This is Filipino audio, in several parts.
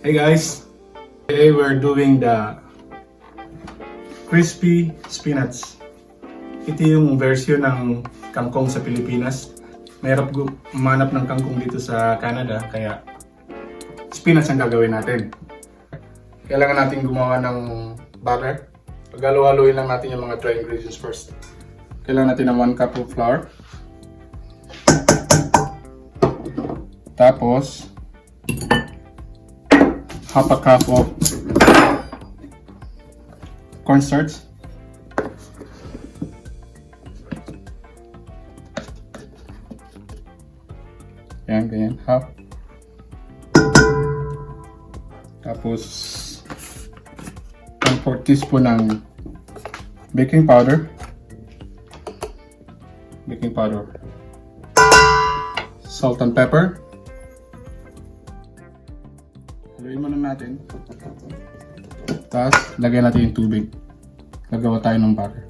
Hey guys, today we're doing the crispy spinach. Ito yung version ng kangkong sa Pilipinas. Mahirap umanap ng kangkong dito sa Canada, kaya spinach ang gagawin natin. Kailangan natin gumawa ng batter. Paghalo-haloin lang natin yung mga dry ingredients first. Kailangan natin ng 1 cup of flour. Tapos half a cup of cornstarch. Yan, ganyan, half. Tapos 1/4 teaspoon ng baking powder. Salt and pepper. Haluin muna natin. Tapos, lagyan natin yung tubig. Gagawa tayo ng batter.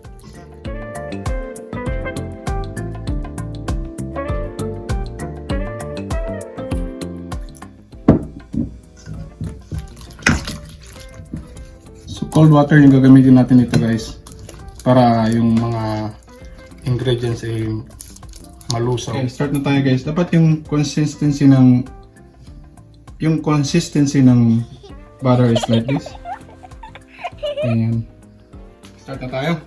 So, cold water yung gagamitin natin dito guys. Para yung mga ingredients ay malusaw. Okay, start na tayo guys. Dapat yung consistency ng butter is like this. Ayan. Start na tayo.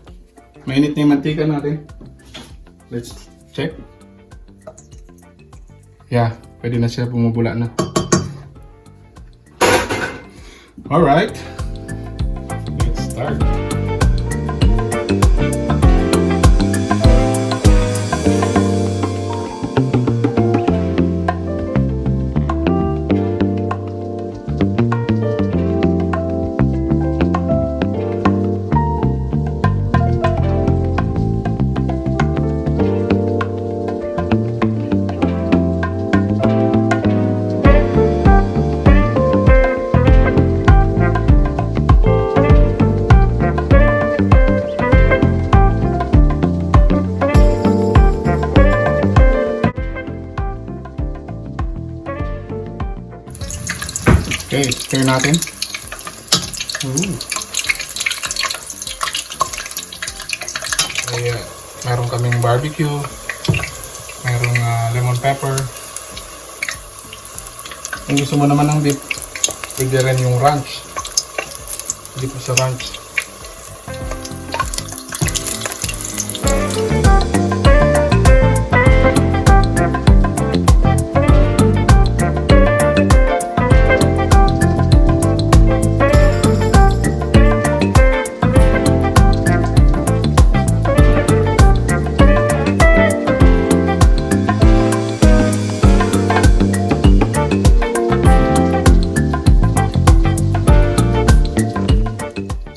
Mainit na yung mantika natin. Let's check. Yeah, pwede na siya bumubula na. Alright. Let's start. Okay, stir natin. Ay, meron kaming barbecue, merong lemon pepper. Kung gusto mo naman ng dip, pwede rin yung ranch. Dip sa ranch.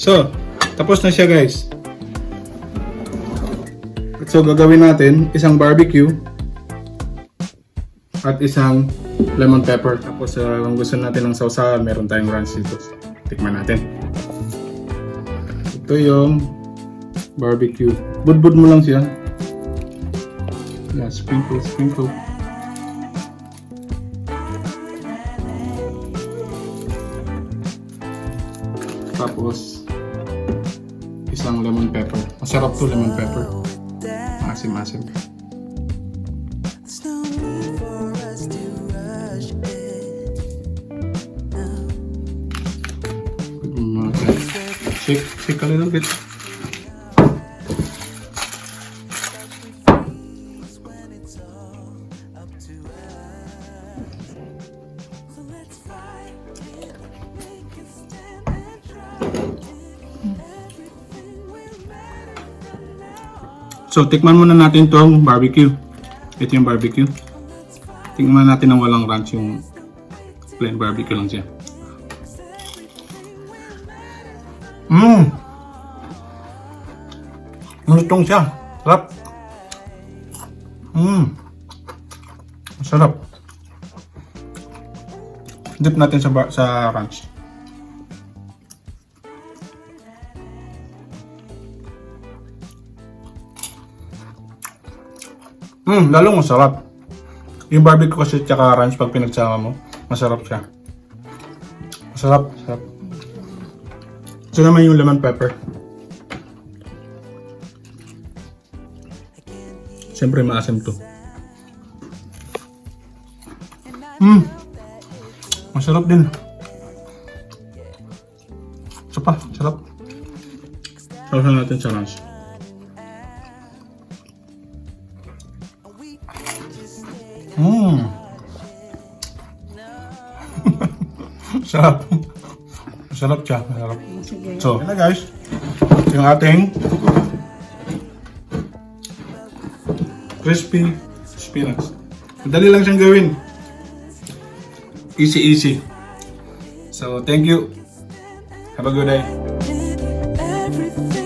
So, tapos na siya guys. So, gagawin natin isang barbecue at isang lemon pepper. Tapos, kung gusto natin ng sausawan, meron tayong ranch dito. Tikman natin. Ito yung barbecue. Budbud mo lang siya. Yeah, sprinkle. Tapos, isang lemon pepper. Masarap to lemon pepper. Asim-asim. Shake a little bit. So, tikman muna natin itong barbecue. Ito yung barbecue. Tikman natin ng walang ranch, yung plain barbecue lang siya. Lutong siya. Sarap. Masarap. Dip natin sa ranch. Lalong masarap. Yung barbecue kasi tsaka ranch pag pinagsama mo, masarap siya. Sarap, sarap. Ito naman yung lemon pepper. Siyempre maasim to. Masarap din. Isa pa, sarap. Sausaw natin sa lunch. Sarap. Masarap siya. Masarap. Sige. So, yan na guys. Yung ating crispy spinach. Madali lang siyang gawin. Easy, easy. So, thank you. Have a good day. Everything